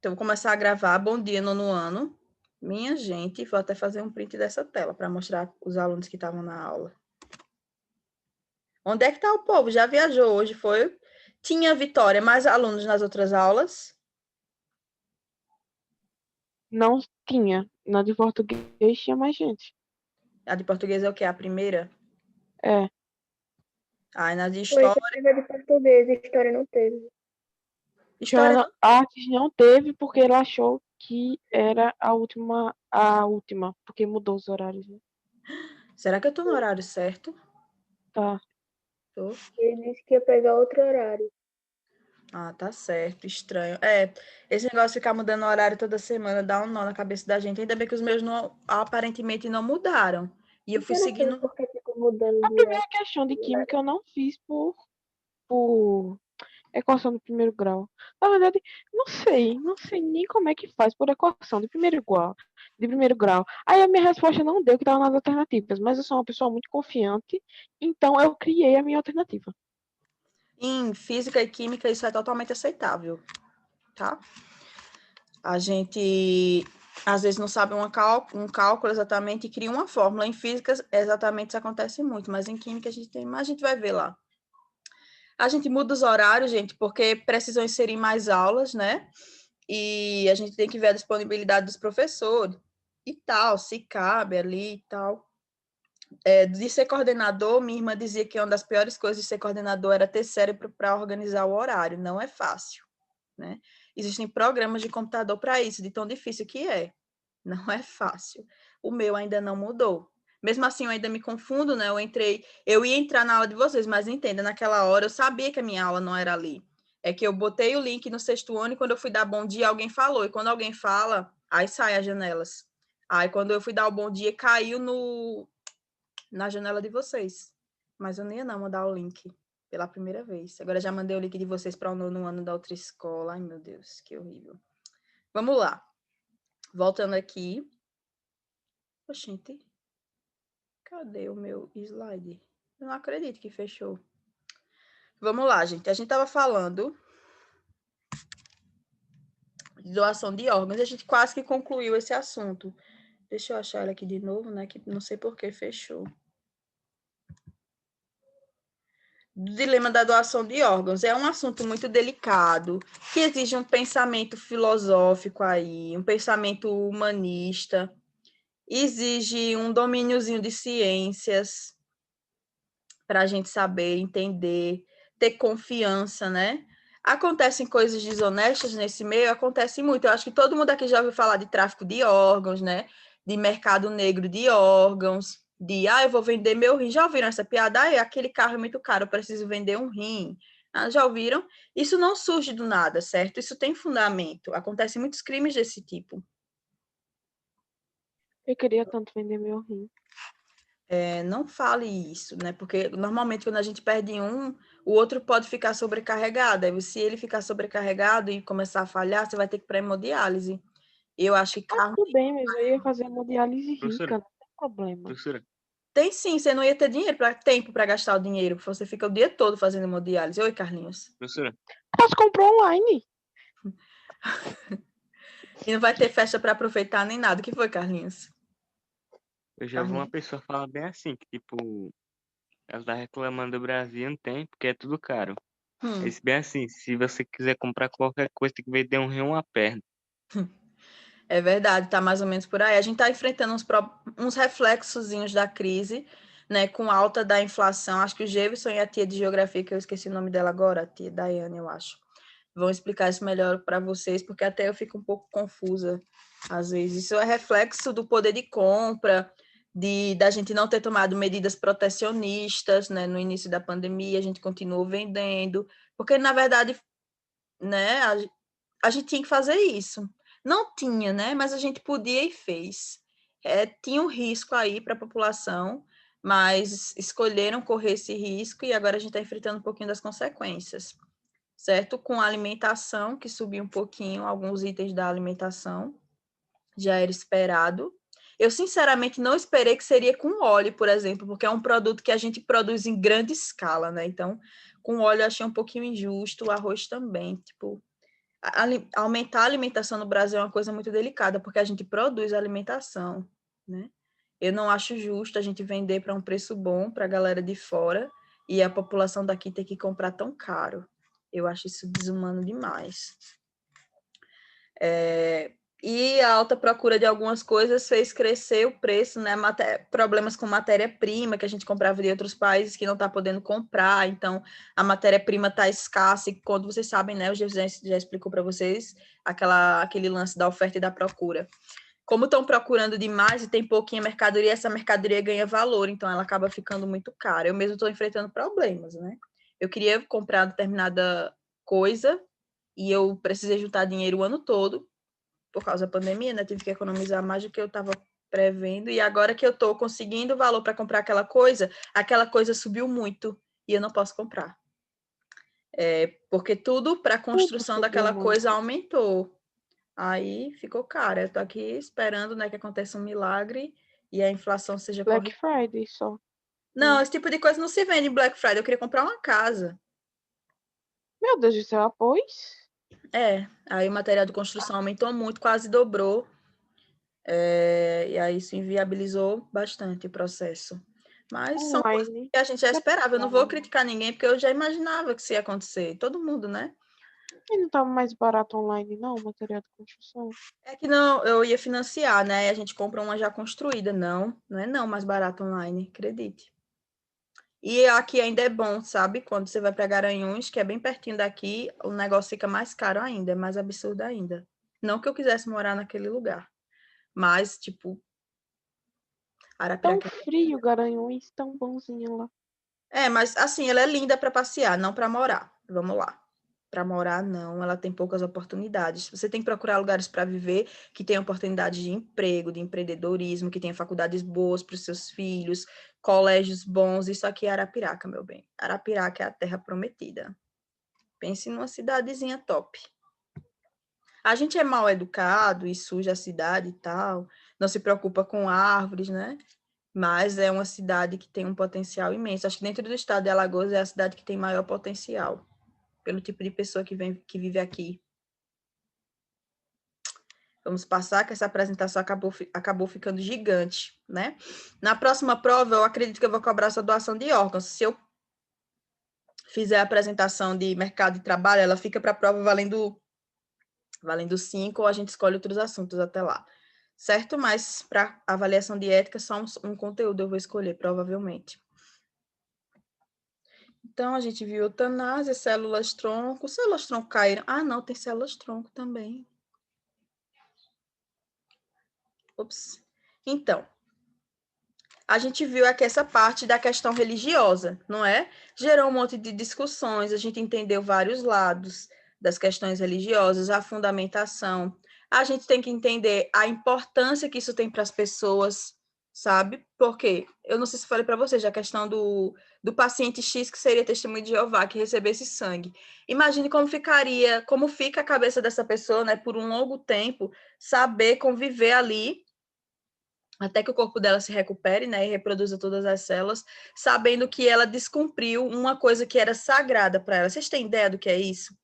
Então, vou começar a gravar. Bom dia, nono ano. Minha gente, vou até fazer um print dessa tela para mostrar os alunos que estavam na aula. Onde é que está o povo? Já viajou hoje, foi? Tinha Vitória, mais alunos nas outras aulas? Não tinha. Na de português tinha mais gente. A de português é o quê? A primeira? É. Ah, na de Foi, só história. teve a de português, história não teve. História Joana não. Artes não teve porque ela achou que era a última, porque mudou os horários, né? Será que eu tô no horário certo? Tá. Tô. Ele disse que ia pegar outro horário. Ah, tá certo. Estranho. É, esse negócio de ficar mudando o horário toda semana dá um nó na cabeça da gente. Ainda bem que os meus não, aparentemente não mudaram. E eu fui Interessante seguindo. porque ficou mudando A de primeira questão de química horário. eu não fiz por equação do primeiro grau. Na verdade, não sei nem como é que faz por equação de primeiro grau. Aí a minha resposta não deu que estava nas alternativas, mas eu sou uma pessoa muito confiante, então eu criei a minha alternativa. Em física e química, isso é totalmente aceitável, tá? A gente, às vezes, não sabe um cálculo exatamente e cria uma fórmula. Em física, exatamente isso acontece muito, mas em química a gente tem, mas a gente vai ver lá. A gente muda os horários, gente, porque precisam inserir mais aulas, né? E a gente tem que ver a disponibilidade dos professores e tal, se cabe ali e tal. De ser coordenador, minha irmã dizia que uma das piores coisas de ser coordenador era ter cérebro para organizar o horário. Não é fácil, né? Existem programas de computador para isso, de tão difícil que é. Não é fácil. O meu ainda não mudou. Mesmo assim, eu ainda me confundo, né? Eu ia entrar na aula de vocês, mas entenda, naquela hora eu sabia que a minha aula não era ali. É que eu botei o link no sexto ano e quando eu fui dar bom dia, alguém falou. E quando alguém fala, aí sai as janelas. Aí quando eu fui dar o bom dia, caiu na janela de vocês. Mas eu nem ia não mandar o link pela primeira vez. Agora já mandei o link de vocês para o nono ano da outra escola. Ai, meu Deus, que horrível. Vamos lá. Voltando aqui. Oxente, cadê o meu slide? Eu não acredito que fechou. Vamos lá, gente. A gente estava falando de doação de órgãos. A gente quase que concluiu esse assunto. Deixa eu achar ela aqui de novo, né? Que não sei por que fechou. Dilema da doação de órgãos é um assunto muito delicado, que exige um pensamento filosófico aí, um pensamento humanista, exige um domíniozinho de ciências para a gente saber, entender, ter confiança, né? Acontecem coisas desonestas nesse meio, acontece muito. Eu acho que todo mundo aqui já ouviu falar de tráfico de órgãos, né? De mercado negro de órgãos, eu vou vender meu rim. Já ouviram essa piada? Aquele carro é muito caro, eu preciso vender um rim. Já ouviram? Isso não surge do nada, certo? Isso tem fundamento. Acontecem muitos crimes desse tipo. Eu queria tanto vender meu rim. Não fale isso, né? Porque normalmente quando a gente perde um, o outro pode ficar sobrecarregado. Aí, se ele ficar sobrecarregado e começar a falhar, você vai ter que ir para hemodiálise. Eu acho que Ah, carro tudo bem, mas eu ia fazer hemodiálise Professora, rica, não tem problema. professora, tem sim, você não ia ter tempo para gastar o dinheiro, porque você fica o dia todo fazendo hemodiálise. Oi, Carlinhos. professora, Posso comprar online? E não vai ter festa para aproveitar nem nada. O que foi, Carlinhos? eu já vi uma Carlinhos. pessoa falar bem assim, que tipo, ela tá reclamando do Brasil, não tem, porque é tudo caro. É Hum. bem assim, se você quiser comprar qualquer coisa, tem que vender um rim ou uma perna. É verdade, tá mais ou menos por aí. A gente está enfrentando uns reflexozinhos da crise, né, com alta da inflação. Acho que o Gevson e a tia de geografia, que eu esqueci o nome dela agora, a tia Daiane, eu acho, vão explicar isso melhor para vocês, porque até eu fico um pouco confusa às vezes. Isso é reflexo do poder de compra, da gente não ter tomado medidas protecionistas, né, no início da pandemia, a gente continuou vendendo, porque na verdade, né, a gente tinha que fazer isso. Não tinha, né? Mas a gente podia e fez. Tinha um risco aí para a população, mas escolheram correr esse risco e agora a gente está enfrentando um pouquinho das consequências, certo? Com a alimentação, que subiu um pouquinho, alguns itens da alimentação, já era esperado. Eu, sinceramente, não esperei que seria com óleo, por exemplo, porque é um produto que a gente produz em grande escala, né? Então, com óleo eu achei um pouquinho injusto, o arroz também, tipo, aumentar a alimentação no Brasil é uma coisa muito delicada, porque a gente produz alimentação, né? Eu não acho justo a gente vender para um preço bom para a galera de fora e a população daqui ter que comprar tão caro. Eu acho isso desumano demais. E a alta procura de algumas coisas fez crescer o preço, né? Problemas com matéria-prima que a gente comprava de outros países que não está podendo comprar, então a matéria-prima está escassa, e quando vocês sabem, né? O Jesus já explicou para vocês aquele lance da oferta e da procura. Como estão procurando demais e tem pouquinha mercadoria, essa mercadoria ganha valor, então ela acaba ficando muito cara. Eu mesmo estou enfrentando problemas, né? Eu queria comprar determinada coisa e eu precisei juntar dinheiro o ano todo, por causa da pandemia, né? Tive que economizar mais do que eu estava prevendo, e agora que eu estou conseguindo o valor para comprar aquela coisa subiu muito e eu não posso comprar. Porque tudo para a construção daquela coisa aumentou. Aí ficou caro. Eu tô aqui esperando, né, que aconteça um milagre e a inflação seja Black Friday só. Não, esse tipo de coisa não se vende em Black Friday. Eu queria comprar uma casa. Meu Deus do céu, pois. Aí o material de construção aumentou muito, quase dobrou. E aí isso inviabilizou bastante o processo. Mas são coisas Online. que a gente já esperava. Eu não vou criticar ninguém, porque eu já imaginava que isso ia acontecer. Todo mundo, né? E não tá mais barato online, não, o material de construção? É que não, eu ia financiar, né? A gente compra uma já construída. Não é não mais barato online, acredite. E aqui ainda é bom, sabe? Quando você vai para Garanhuns, que é bem pertinho daqui, o negócio fica mais caro ainda, é mais absurdo ainda. Não que eu quisesse morar naquele lugar, mas, tipo, Tão Arapiraca. frio, Garanhuns, tão bonzinho lá. Mas assim, ela é linda para passear, não para morar. Vamos lá. Para morar, não, ela tem poucas oportunidades. Você tem que procurar lugares para viver que tenham oportunidade de emprego, de empreendedorismo, que tenha faculdades boas para os seus filhos, colégios bons. Isso aqui é Arapiraca, meu bem. Arapiraca é a terra prometida. Pense numa cidadezinha top. A gente é mal educado e suja a cidade e tal, não se preocupa com árvores, né? Mas é uma cidade que tem um potencial imenso. Acho que dentro do estado de Alagoas é a cidade que tem maior potencial, pelo tipo de pessoa que vive aqui. Vamos passar, que essa apresentação acabou ficando gigante, né? Na próxima prova, eu acredito que eu vou cobrar essa doação de órgãos. Se eu fizer a apresentação de mercado de trabalho, ela fica para a prova valendo 5, ou a gente escolhe outros assuntos até lá. Certo? Mas para avaliação de ética, só um conteúdo eu vou escolher, provavelmente. Então, a gente viu eutanásia, células-tronco. Células-tronco caíram. Ah, não, tem células-tronco também. Ops. Então, a gente viu aqui essa parte da questão religiosa, não é? Gerou um monte de discussões, a gente entendeu vários lados das questões religiosas, a fundamentação. A gente tem que entender a importância que isso tem para as pessoas, sabe? Porque eu não sei se falei para vocês a questão do paciente X que seria testemunho de Jeová, que recebesse sangue. Imagine como fica a cabeça dessa pessoa, né, por um longo tempo, saber conviver ali até que o corpo dela se recupere, né, e reproduza todas as células, sabendo que ela descumpriu uma coisa que era sagrada para ela. Vocês têm ideia do que é isso?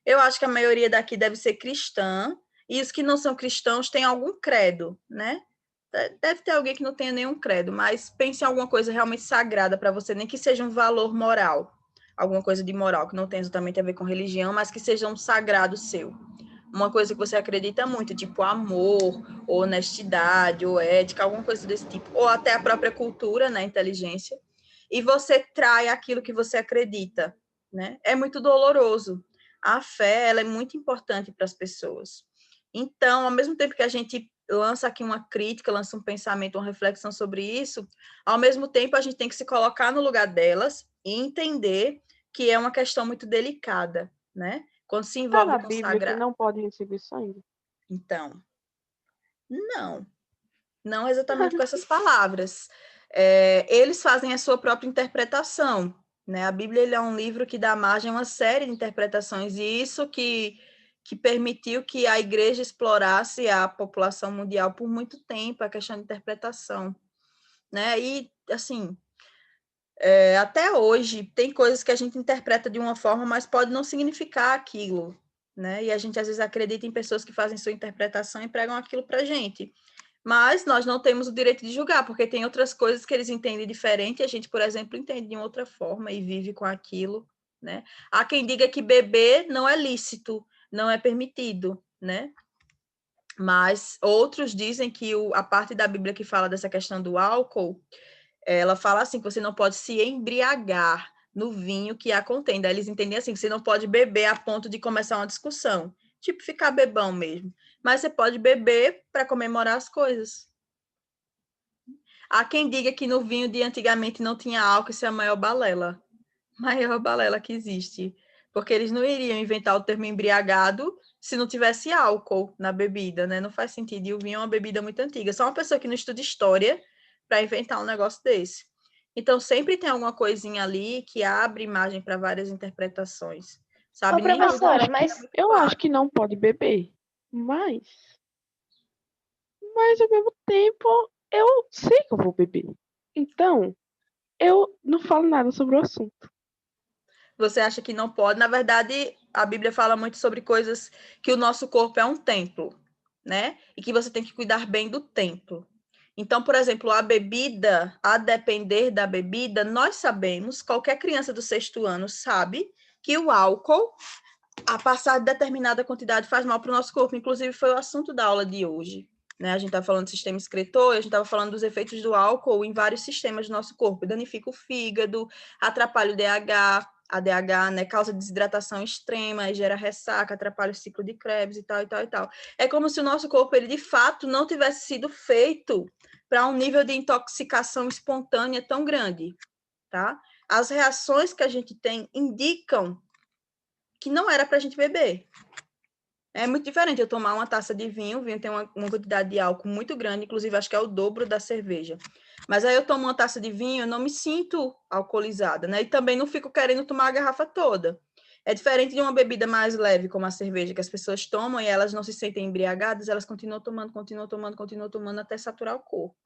Eu acho que a maioria daqui deve ser cristã, e os que não são cristãos têm algum credo, né? Deve ter alguém que não tenha nenhum credo, mas pense em alguma coisa realmente sagrada para você, nem que seja um valor moral, alguma coisa de moral, que não tem exatamente a ver com religião, mas que seja um sagrado seu. Uma coisa que você acredita muito, tipo amor, ou honestidade, ou ética, alguma coisa desse tipo, ou até a própria cultura, né, inteligência, e você trai aquilo que você acredita, né? É muito doloroso. A fé, ela é muito importante para as pessoas. Então, ao mesmo tempo que a gente lança aqui uma crítica, lança um pensamento, uma reflexão sobre isso, ao mesmo tempo a gente tem que se colocar no lugar delas e entender que é uma questão muito delicada, né? Quando se Tá envolve na com Bíblia que sagrado. não pode receber sangue? Então, não exatamente com essas palavras. Eles fazem a sua própria interpretação, né? A Bíblia ele é um livro que dá margem a uma série de interpretações, e isso que permitiu que a igreja explorasse a população mundial por muito tempo, a questão de interpretação, né? E, assim, até hoje, tem coisas que a gente interpreta de uma forma, mas pode não significar aquilo, né? E a gente às vezes acredita em pessoas que fazem sua interpretação e pregam aquilo pra gente. Mas nós não temos o direito de julgar, porque tem outras coisas que eles entendem diferente, e a gente, por exemplo, entende de outra forma e vive com aquilo, né? Há quem diga que beber não é lícito, não é permitido, né? Mas outros dizem que a parte da Bíblia que fala dessa questão do álcool, ela fala assim, que você não pode se embriagar no vinho que a contém. Daí eles entendem assim, que você não pode beber a ponto de começar uma discussão. Tipo, ficar bebão mesmo. Mas você pode beber para comemorar as coisas. Há quem diga que no vinho de antigamente não tinha álcool, isso é a maior balela. Maior balela que existe. Porque eles não iriam inventar o termo embriagado se não tivesse álcool na bebida, né? Não faz sentido. E o vinho é uma bebida muito antiga. Só uma pessoa que não estuda história para inventar um negócio desse. Então, sempre tem alguma coisinha ali que abre imagem para várias interpretações. Sabe? Ô, Nem professora, tudo mas Eu acho que não pode beber, mas ao mesmo tempo eu sei que eu vou beber. Então, eu não falo nada sobre o assunto. você acha que não pode. Na verdade, a Bíblia fala muito sobre coisas que o nosso corpo é um templo, né? E que você tem que cuidar bem do templo. Então, por exemplo, a bebida, a depender da bebida, nós sabemos, qualquer criança do 6º ano sabe que o álcool, a passar de determinada quantidade, faz mal para o nosso corpo. Inclusive, foi o assunto da aula de hoje. Né? A gente está falando do sistema excretor, e a gente estava falando dos efeitos do álcool em vários sistemas do nosso corpo. Danifica o fígado, atrapalha o DH, ADH, né, causa desidratação extrema, gera ressaca, atrapalha o ciclo de Krebs e tal, e tal, e tal. É como se o nosso corpo, ele de fato não tivesse sido feito para um nível de intoxicação espontânea tão grande, tá? As reações que a gente tem indicam que não era para a gente beber. É muito diferente eu tomar uma taça de vinho, o vinho tem uma quantidade de álcool muito grande, inclusive acho que é o dobro da cerveja. Mas aí eu tomo uma taça de vinho, eu não me sinto alcoolizada, né? E também não fico querendo tomar a garrafa toda. É diferente de uma bebida mais leve, como a cerveja, que as pessoas tomam e elas não se sentem embriagadas, elas continuam tomando até saturar o corpo.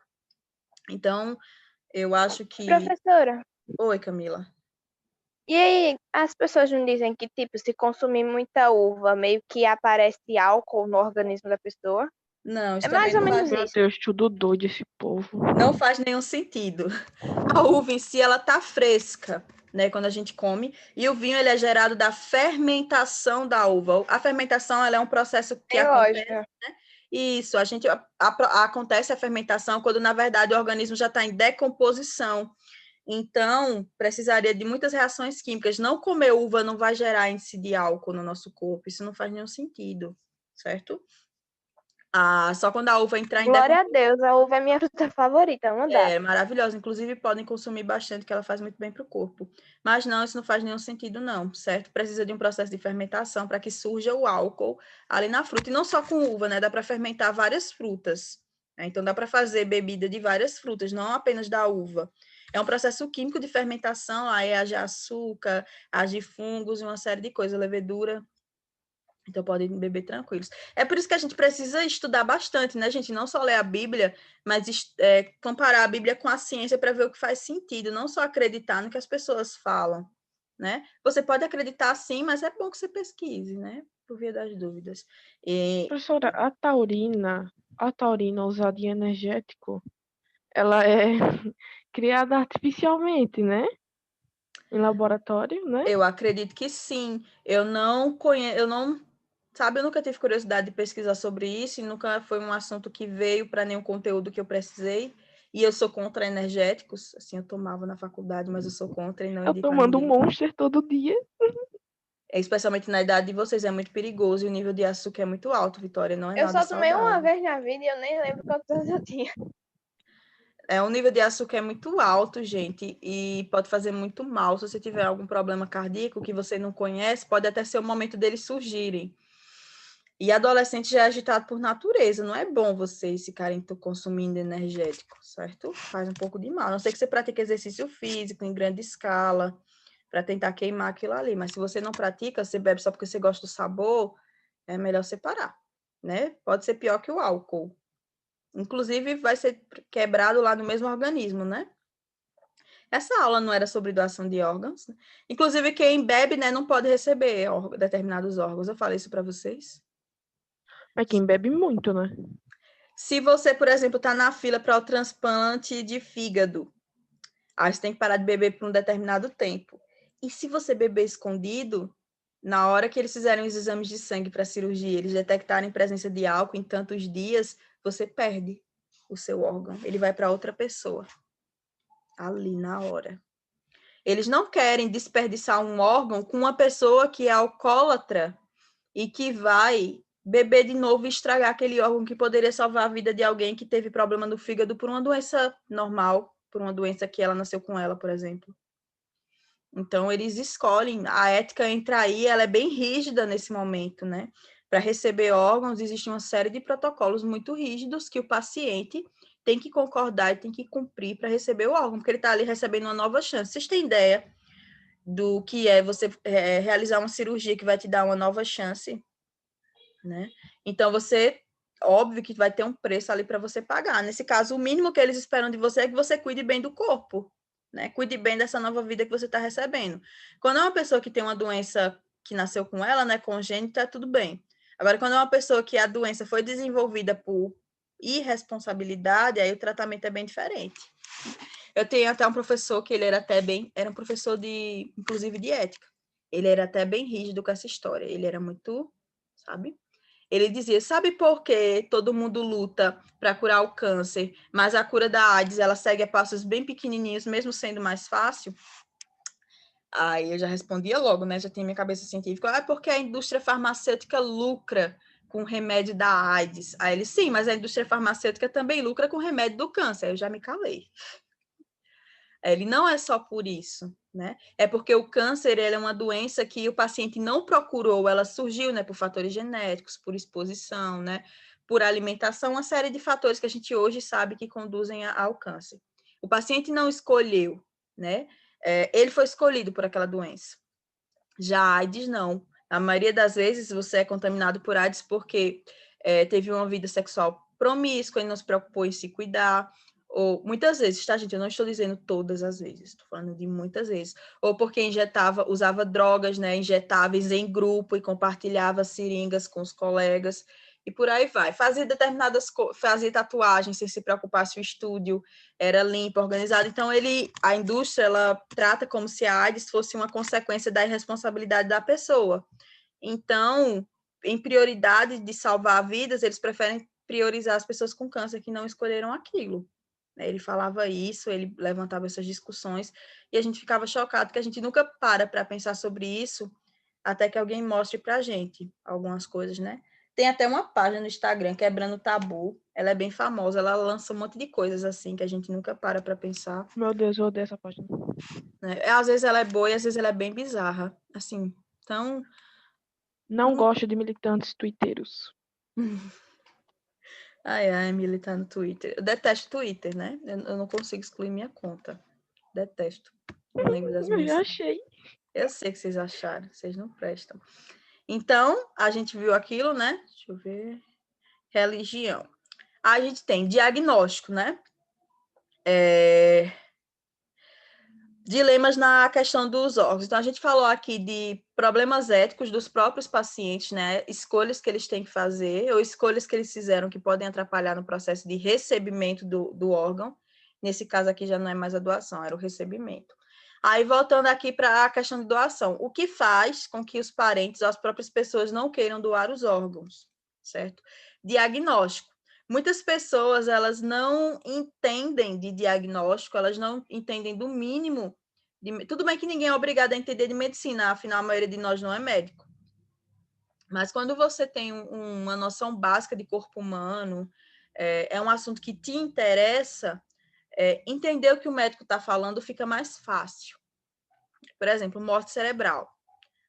Então, eu acho que... professora, Oi, Camila. e aí as pessoas não dizem que, tipo, se consumir muita uva, meio que aparece álcool no organismo da pessoa? Não, isso É também mais ou não menos faz, Meu isso. Deus, tudo doido esse povo. não faz nenhum sentido. A uva em si, ela tá fresca, né, quando a gente come, e o vinho, ele é gerado da fermentação da uva. A fermentação, ela é um processo que Tem acontece... lógica. Isso, acontece a fermentação quando, na verdade, o organismo já está em decomposição. Então, precisaria de muitas reações químicas. Não comer uva não vai gerar índice de álcool no nosso corpo. Isso não faz nenhum sentido, certo? Só quando a uva entrar em Glória a decomposição. Deus, a uva é minha fruta favorita, não dá. É maravilhosa. Inclusive, podem consumir bastante, que ela faz muito bem para o corpo. Mas não, isso não faz nenhum sentido, não, certo? Precisa de um processo de fermentação para que surja o álcool ali na fruta. E não só com uva, né? Dá para fermentar várias frutas. Né? Então, dá para fazer bebida de várias frutas, não apenas da uva. É um processo químico de fermentação, aí age açúcar, age fungos e uma série de coisas, levedura. Então, podem beber tranquilos. É por isso que a gente precisa estudar bastante, né, gente? Não só ler a Bíblia, mas comparar a Bíblia com a ciência para ver o que faz sentido, não só acreditar no que as pessoas falam, né? Você pode acreditar sim, mas é bom que você pesquise, né? Por via das dúvidas. E Professora, a taurina usada em energético, ela é criada artificialmente, né? Em laboratório, né? eu acredito que sim. Eu não conheço, sabe, eu nunca tive curiosidade de pesquisar sobre isso e nunca foi um assunto que veio para nenhum conteúdo que eu precisei. E eu sou contra energéticos, assim, eu tomava na faculdade, mas eu sou contra e não Eu indico a tomando um ninguém. Monster todo dia. Especialmente na idade de vocês, é muito perigoso e o nível de açúcar é muito alto, Vitória, não é Eu nada só tomei uma saudável. vez na vida e eu nem lembro quantos anos eu tinha. O nível de açúcar é muito alto, gente, e pode fazer muito mal. Se você tiver algum problema cardíaco que você não conhece, pode até ser o momento deles surgirem. E adolescente já é agitado por natureza, não é bom vocês ficarem consumindo energético, certo? Faz um pouco de mal. A não ser que você pratique exercício físico em grande escala, para tentar queimar aquilo ali. Mas se você não pratica, você bebe só porque você gosta do sabor, é melhor separar, né? Pode ser pior que o álcool. Inclusive, vai ser quebrado lá no mesmo organismo, né? Essa aula não era sobre doação de órgãos, né? Inclusive, quem bebe, né, não pode receber determinados órgãos. Eu falei isso para vocês. Mas quem bebe muito, né? Se você, por exemplo, está na fila para o transplante de fígado, aí você tem que parar de beber por um determinado tempo. E se você beber escondido, na hora que eles fizerem os exames de sangue para a cirurgia, eles detectarem presença de álcool em tantos dias, você perde o seu órgão. Ele vai para outra pessoa, ali na hora. Eles não querem desperdiçar um órgão com uma pessoa que é alcoólatra e que vai beber de novo e estragar aquele órgão que poderia salvar a vida de alguém que teve problema no fígado por uma doença normal, por uma doença que ela nasceu com ela, por exemplo. Então, eles escolhem, a ética entra aí, ela é bem rígida nesse momento, né? Para receber órgãos, existe uma série de protocolos muito rígidos que o paciente tem que concordar e tem que cumprir para receber o órgão, porque ele está ali recebendo uma nova chance. Vocês têm ideia do que é você realizar uma cirurgia que vai te dar uma nova chance, né? Então, óbvio que vai ter um preço ali para você pagar. Nesse caso, o mínimo que eles esperam de você é que você cuide bem do corpo, né? Cuide bem dessa nova vida que você está recebendo. Quando é uma pessoa que tem uma doença que nasceu com ela, né, congênita, tudo bem. Agora, quando é uma pessoa que a doença foi desenvolvida por irresponsabilidade, aí o tratamento é bem diferente. Eu tenho até um professor que ele era um professor inclusive de ética. Ele era até bem rígido com essa história. Ele era muito, sabe? Ele dizia, sabe por que todo mundo luta para curar o câncer, mas a cura da AIDS, ela segue a passos bem pequenininhos, mesmo sendo mais fácil? Aí eu já respondia logo, né? Já tinha minha cabeça científica. Ah, porque a indústria farmacêutica lucra com o remédio da AIDS. Aí ele, sim, mas a indústria farmacêutica também lucra com o remédio do câncer. Aí eu já me calei. Ele não é só por isso, né? É porque o câncer ele é uma doença que o paciente não procurou, ela surgiu, né, por fatores genéticos, por exposição, né, por alimentação, uma série de fatores que a gente hoje sabe que conduzem ao câncer. O paciente não escolheu, né? Ele foi escolhido por aquela doença. Já a AIDS, não. A maioria das vezes você é contaminado por AIDS porque teve uma vida sexual promíscua e não se preocupou em se cuidar, ou muitas vezes, tá, gente? Eu não estou dizendo todas as vezes, estou falando de muitas vezes. Ou porque usava drogas, né, injetáveis em grupo e compartilhava seringas com os colegas, e por aí vai. Fazia tatuagens sem se preocupar se o estúdio era limpo, organizado. Então, a indústria, ela trata como se a AIDS fosse uma consequência da irresponsabilidade da pessoa. Então, em prioridade de salvar vidas, eles preferem priorizar as pessoas com câncer que não escolheram aquilo. Ele falava isso, ele levantava essas discussões, e a gente ficava chocado que a gente nunca para pensar sobre isso, até que alguém mostre para a gente algumas coisas, né? Tem até uma página no Instagram, Quebrando o Tabu, ela é bem famosa, ela lança um monte de coisas assim, que a gente nunca para pensar. Meu Deus, eu odeio essa página. Né? Às vezes ela é boa e às vezes ela é bem bizarra, assim, então... Não gosto de militantes twitteiros. Ai, militar no Twitter. Eu detesto Twitter, né? Eu não consigo excluir minha conta. Detesto. Não lembro das Eu já mensagens. achei. Eu sei que vocês acharam, vocês não prestam. Então, a gente viu aquilo, né? Deixa eu ver. Religião. A gente tem diagnóstico, né? Dilemas na questão dos órgãos. Então, a gente falou aqui de problemas éticos dos próprios pacientes, né? Escolhas que eles têm que fazer, ou escolhas que eles fizeram que podem atrapalhar no processo de recebimento do órgão. Nesse caso aqui já não é mais a doação, era o recebimento. Aí, voltando aqui para a questão de doação, o que faz com que os parentes ou as próprias pessoas não queiram doar os órgãos, certo? Diagnóstico. Muitas pessoas, elas não entendem de diagnóstico, elas não entendem do mínimo. Tudo bem que ninguém é obrigado a entender de medicina, afinal, a maioria de nós não é médico. Mas quando você tem uma noção básica de corpo humano, é um assunto que te interessa, entender o que o médico está falando fica mais fácil. Por exemplo, morte cerebral.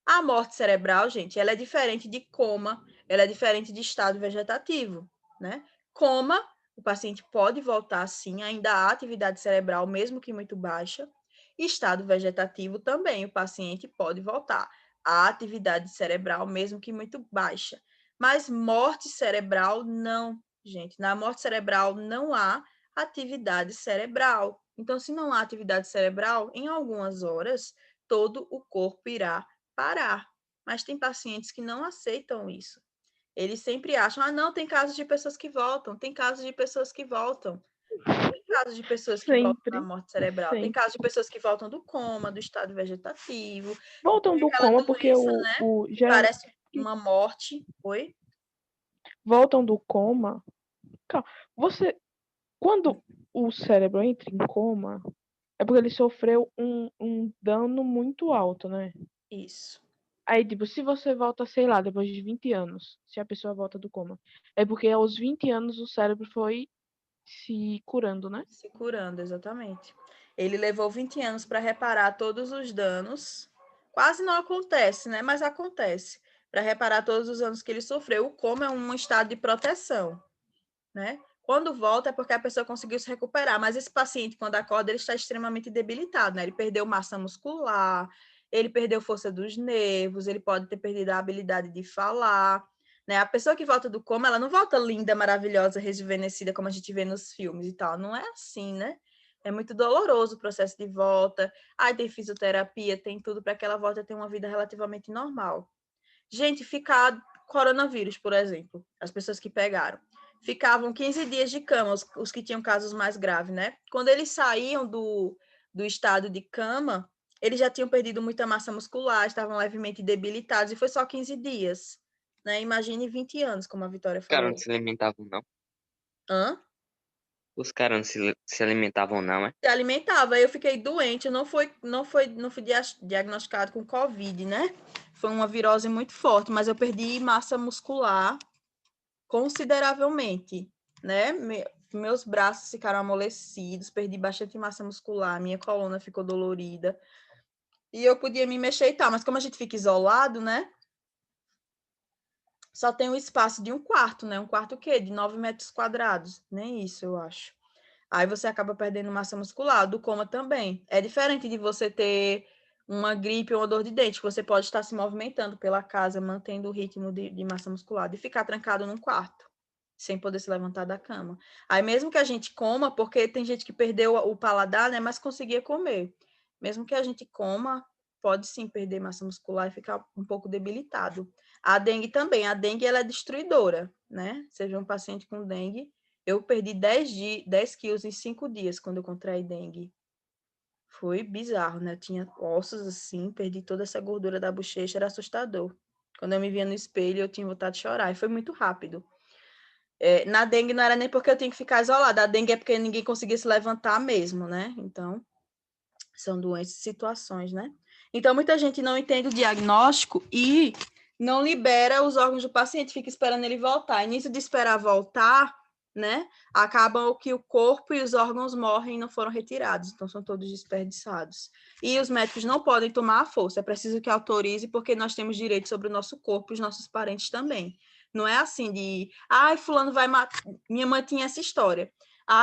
A morte cerebral, gente, ela é diferente de coma, ela é diferente de estado vegetativo, né? Coma, o paciente pode voltar sim, ainda há atividade cerebral, mesmo que muito baixa. Estado vegetativo também, o paciente pode voltar. Há atividade cerebral, mesmo que muito baixa. Mas morte cerebral, não, gente. Na morte cerebral não há atividade cerebral. Então, se não há atividade cerebral, em algumas horas, todo o corpo irá parar. Mas tem pacientes que não aceitam isso. Eles sempre acham, não, tem casos de pessoas que voltam, tem casos de pessoas que voltam. Não tem casos de pessoas que voltam da Sempre, morte cerebral. Tem sempre. casos de pessoas que voltam do coma, do estado vegetativo, que Voltam tem do aquela coma porque doença, né? Que geral, parece uma morte. Oi? voltam do coma. Calma, você, quando o cérebro entra em coma, é porque ele sofreu um dano muito alto, né? Isso. Aí, tipo, se você volta, sei lá, depois de 20 anos, se a pessoa volta do coma, é porque aos 20 anos o cérebro foi se curando, né? Se curando, exatamente. Ele levou 20 anos para reparar todos os danos. Quase não acontece, né? Mas acontece. Para reparar todos os danos que ele sofreu. O coma é um estado de proteção, né? Quando volta é porque a pessoa conseguiu se recuperar, mas esse paciente, quando acorda, ele está extremamente debilitado, né? Ele perdeu massa muscular, ele perdeu força dos nervos, ele pode ter perdido a habilidade de falar, né? A pessoa que volta do coma, ela não volta linda, maravilhosa, rejuvenescida, como a gente vê nos filmes e tal. Não é assim, né? É muito doloroso o processo de volta. Aí tem fisioterapia, tem tudo para que ela volte a ter uma vida relativamente normal. Gente, ficar coronavírus, por exemplo, as pessoas que pegaram, ficavam 15 dias de cama, os que tinham casos mais graves, né? Quando eles saíam do estado de cama, eles já tinham perdido muita massa muscular, estavam levemente debilitados, e foi só 15 dias, né? Imagine 20 anos, como a Vitória Os caras não falou. se alimentavam, não. Hã? Os caras não se alimentavam, não, é? Se alimentava, eu fiquei doente, eu não fui diagnosticado com Covid, né? Foi uma virose muito forte, mas eu perdi massa muscular consideravelmente, né? Meus braços ficaram amolecidos, perdi bastante massa muscular, minha coluna ficou dolorida. E eu podia me mexer e tal, mas como a gente fica isolado, né? Só tem o espaço de um quarto, né? Um quarto o quê? De 9 metros quadrados. Nem isso, eu acho. Aí você acaba perdendo massa muscular, do coma também. É diferente de você ter uma gripe ou uma dor de dente, que você pode estar se movimentando pela casa, mantendo o ritmo de massa muscular, de ficar trancado num quarto, sem poder se levantar da cama. Aí mesmo que a gente coma, porque tem gente que perdeu o paladar, né, mas conseguia comer. Mesmo que a gente coma, pode sim perder massa muscular e ficar um pouco debilitado. A dengue também, a dengue ela é destruidora, né? Seja um paciente com dengue, eu perdi 10 quilos em 5 dias quando eu contraí dengue. Foi bizarro, né? Eu tinha ossos assim, perdi toda essa gordura da bochecha, era assustador. Quando eu me via no espelho, eu tinha vontade de chorar, e foi muito rápido. Na dengue não era nem porque eu tinha que ficar isolada, a dengue é porque ninguém conseguia se levantar mesmo, né? Então, são doenças e situações, né? Então, muita gente não entende o diagnóstico e não libera os órgãos do paciente, fica esperando ele voltar. E nisso de esperar voltar, né? Acabam que o corpo e os órgãos morrem e não foram retirados, então são todos desperdiçados. E os médicos não podem tomar a força, é preciso que autorize, porque nós temos direito sobre o nosso corpo e os nossos parentes também. Não é assim de, fulano vai matar. Minha mãe tinha essa história.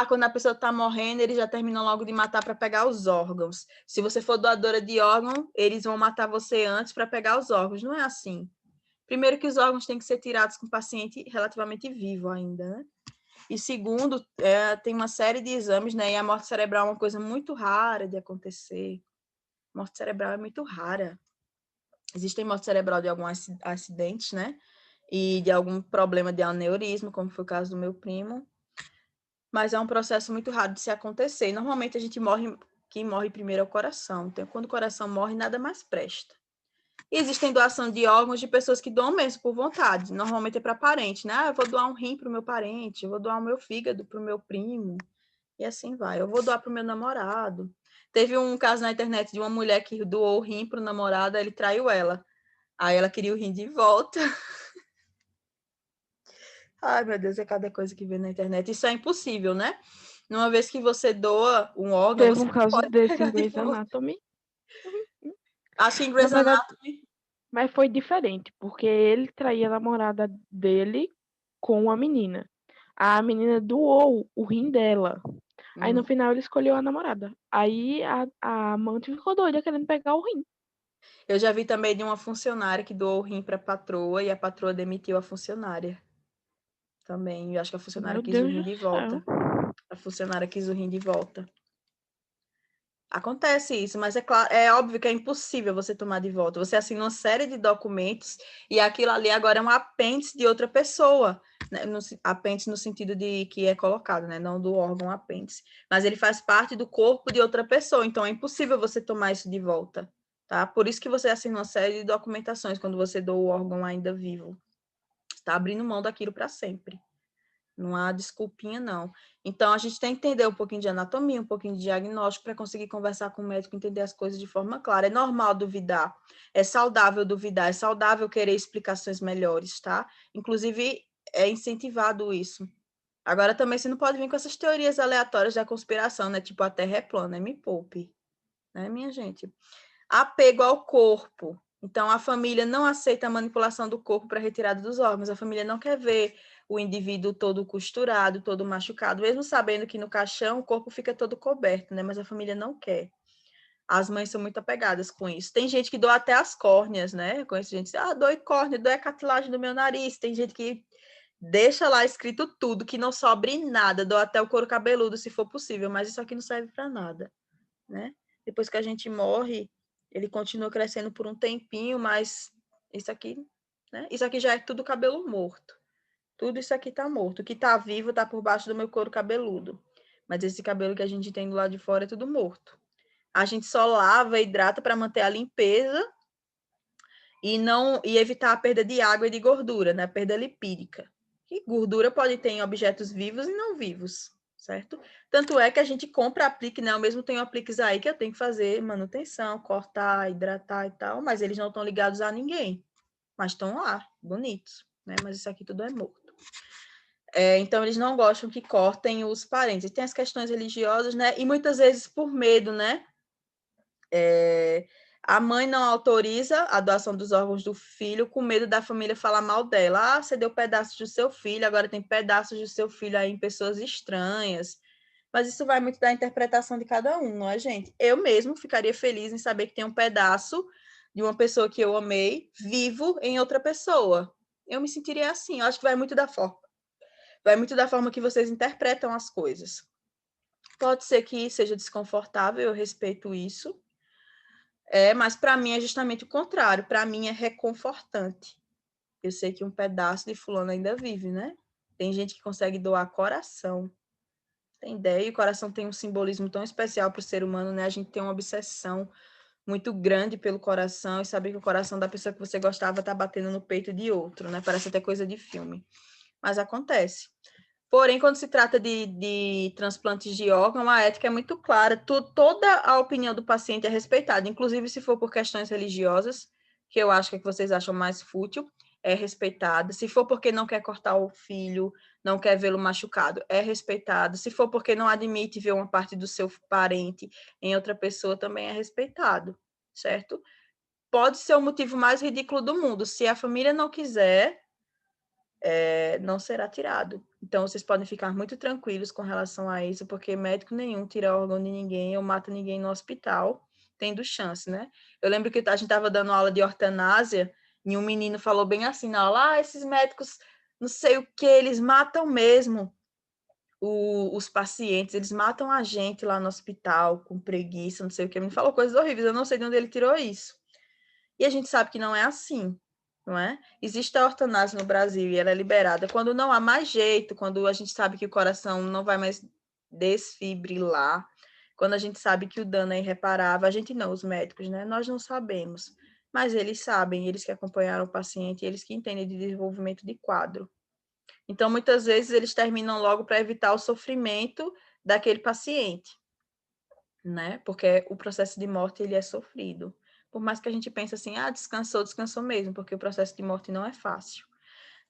Quando a pessoa está morrendo, eles já terminam logo de matar para pegar os órgãos. Se você for doadora de órgão, eles vão matar você antes para pegar os órgãos. Não é assim. Primeiro que os órgãos têm que ser tirados com o paciente relativamente vivo ainda, né? E segundo, tem uma série de exames, né? E a morte cerebral é uma coisa muito rara de acontecer. Morte cerebral é muito rara. Existem morte cerebral de alguns acidentes, né? E de algum problema de aneurisma, como foi o caso do meu primo. Mas é um processo muito raro de se acontecer. E normalmente a gente morre, quem morre primeiro é o coração. Então, quando o coração morre, nada mais presta. E existem doação de órgãos de pessoas que doam mesmo por vontade. Normalmente é para parente, né? Eu vou doar um rim para o meu parente, eu vou doar o meu fígado para o meu primo. E assim vai. Eu vou doar para o meu namorado. Teve um caso na internet de uma mulher que doou o rim para o namorado, ele traiu ela. Aí ela queria o rim de volta. Ai, meu Deus, é cada coisa que vê na internet. Isso é impossível, né? Uma vez que você doa um órgão, Teve você um não caso pode desse em pegar de Grey's volta. Anatomy. Acho que em Na Grey's verdade, Anatomy... mas foi diferente, porque ele traía a namorada dele com uma menina. A menina doou o rim dela. Aí no final ele escolheu a namorada. Aí a amante ficou doida querendo pegar o rim. Eu já vi também de uma funcionária que doou o rim para a patroa e a patroa demitiu a funcionária. Também, eu acho que a funcionária Meu quis o Deus rim do de céu. volta. A funcionária quis o rim de volta. Acontece isso, mas é claro, é óbvio que é impossível você tomar de volta. Você assina uma série de documentos e aquilo ali agora é um apêndice de outra pessoa, né? Apêndice no sentido de que é colocado, né? Não do órgão apêndice. Mas ele faz parte do corpo de outra pessoa, então é impossível você tomar isso de volta, tá? Por isso que você assina uma série de documentações quando você doa o órgão ainda vivo. Está abrindo mão daquilo para sempre. Não há desculpinha, não. Então, a gente tem que entender um pouquinho de anatomia, um pouquinho de diagnóstico, para conseguir conversar com o médico e entender as coisas de forma clara. É normal duvidar, é saudável duvidar, é saudável querer explicações melhores, tá? Inclusive, é incentivado isso. Agora, também, você não pode vir com essas teorias aleatórias da conspiração, né? Tipo, a Terra é plana, me poupe, né, minha gente? Apego ao corpo. Então, a família não aceita a manipulação do corpo para retirada dos órgãos. A família não quer ver o indivíduo todo costurado, todo machucado, mesmo sabendo que no caixão o corpo fica todo coberto, né? Mas a família não quer. As mães são muito apegadas com isso. Tem gente que doa até as córneas, né? Eu conheço gente que diz, doe córnea, doe a cartilagem do meu nariz. Tem gente que deixa lá escrito tudo, que não sobre nada, doa até o couro cabeludo, se for possível, mas isso aqui não serve para nada, né? Depois que a gente morre, ele continua crescendo por um tempinho, mas isso aqui, né? Isso aqui já é tudo cabelo morto. Tudo isso aqui tá morto. O que tá vivo tá por baixo do meu couro cabeludo. Mas esse cabelo que a gente tem do lado de fora é tudo morto. A gente só lava e hidrata para manter a limpeza e evitar a perda de água e de gordura, né? A perda lipídica. E gordura pode ter em objetos vivos e não vivos, certo? Tanto é que a gente compra aplique, né? Eu mesmo tenho apliques aí que eu tenho que fazer manutenção, cortar, hidratar e tal, mas eles não estão ligados a ninguém. Mas estão lá, bonitos, né? Mas isso aqui tudo é morto. Então, eles não gostam que cortem os parentes. E tem as questões religiosas, né? E muitas vezes por medo, né? A mãe não autoriza a doação dos órgãos do filho com medo da família falar mal dela. Você deu pedaços do seu filho, agora tem pedaços do seu filho aí em pessoas estranhas. Mas isso vai muito da interpretação de cada um, não é, gente? Eu mesmo ficaria feliz em saber que tem um pedaço de uma pessoa que eu amei vivo em outra pessoa. Eu me sentiria assim. Eu acho que vai muito da forma. Vai muito da forma que vocês interpretam as coisas. Pode ser que seja desconfortável, eu respeito isso. Mas para mim é justamente o contrário. Para mim é reconfortante. Eu sei que um pedaço de fulano ainda vive, né? Tem gente que consegue doar coração. Tem ideia? E o coração tem um simbolismo tão especial para o ser humano, né? A gente tem uma obsessão muito grande pelo coração e saber que o coração da pessoa que você gostava está batendo no peito de outro, né? Parece até coisa de filme. Mas acontece. Porém, quando se trata de transplantes de órgão, a ética é muito clara. Toda a opinião do paciente é respeitada, inclusive se for por questões religiosas, que eu acho que vocês acham mais fútil, é respeitada. Se for porque não quer cortar o filho, não quer vê-lo machucado, é respeitado. Se for porque não admite ver uma parte do seu parente em outra pessoa, também é respeitado, certo? Pode ser o motivo mais ridículo do mundo. Se a família não quiser, não será tirado. Então, vocês podem ficar muito tranquilos com relação a isso, porque médico nenhum tira órgão de ninguém ou mata ninguém no hospital, tendo chance, né? Eu lembro que a gente estava dando aula de eutanásia e um menino falou bem assim na aula, esses médicos, não sei o que, eles matam mesmo os pacientes, eles matam a gente lá no hospital com preguiça, não sei o que. Ele me falou coisas horríveis, eu não sei de onde ele tirou isso. E a gente sabe que não é assim, não é? Existe a eutanásia no Brasil e ela é liberada quando não há mais jeito, quando a gente sabe que o coração não vai mais desfibrilar, quando a gente sabe que o dano é irreparável. A gente não, os médicos, né? Nós não sabemos, mas eles sabem, eles que acompanharam o paciente, eles que entendem de desenvolvimento de quadro. Então, muitas vezes, eles terminam logo para evitar o sofrimento daquele paciente, né? Porque o processo de morte, ele é sofrido. Por mais que a gente pense assim, descansou, descansou mesmo, porque o processo de morte não é fácil.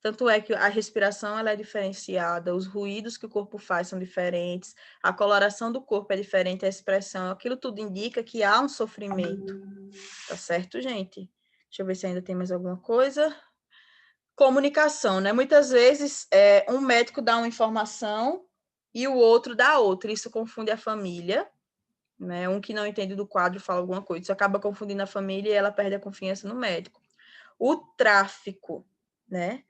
Tanto é que a respiração ela é diferenciada, os ruídos que o corpo faz são diferentes, a coloração do corpo é diferente, a expressão, aquilo tudo indica que há um sofrimento. Tá certo, gente? Deixa eu ver se ainda tem mais alguma coisa. Comunicação, né? Muitas vezes um médico dá uma informação e o outro dá outra. Isso confunde a família, né? Um que não entende do quadro fala alguma coisa. Isso acaba confundindo a família e ela perde a confiança no médico. O tráfico, né?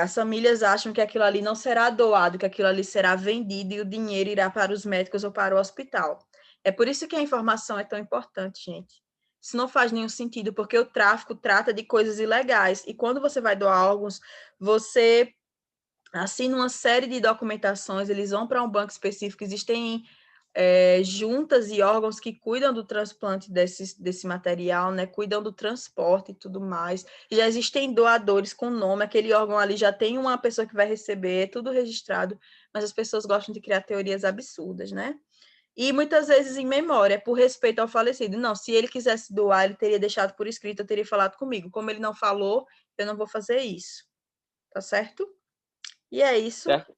As famílias acham que aquilo ali não será doado, que aquilo ali será vendido e o dinheiro irá para os médicos ou para o hospital. É por isso que a informação é tão importante, gente. Isso não faz nenhum sentido, porque o tráfico trata de coisas ilegais. E quando você vai doar órgãos, você assina uma série de documentações, eles vão para um banco específico, existem juntas e órgãos que cuidam do transplante desse material, né? Cuidam do transporte e tudo mais. Já existem doadores com nome, aquele órgão ali já tem uma pessoa que vai receber, é tudo registrado, mas as pessoas gostam de criar teorias absurdas, né? E muitas vezes em memória, por respeito ao falecido. Não, se ele quisesse doar, ele teria deixado por escrito, eu teria falado comigo. Como ele não falou, eu não vou fazer isso. Tá certo? E é isso. Certo.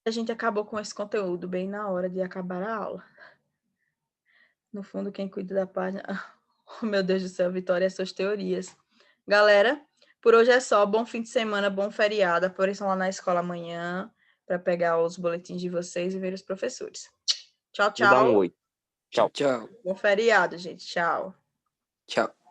A gente acabou com esse conteúdo bem na hora de acabar a aula. No fundo, quem cuida da página... Oh, meu Deus do céu, Vitória, essas teorias. Galera, por hoje é só. Bom fim de semana, bom feriado. Apareçam lá na escola amanhã para pegar os boletins de vocês e ver os professores. Tchau, Vou dar um tchau. oi. Tchau. Tchau. Bom feriado, gente. Tchau. Tchau.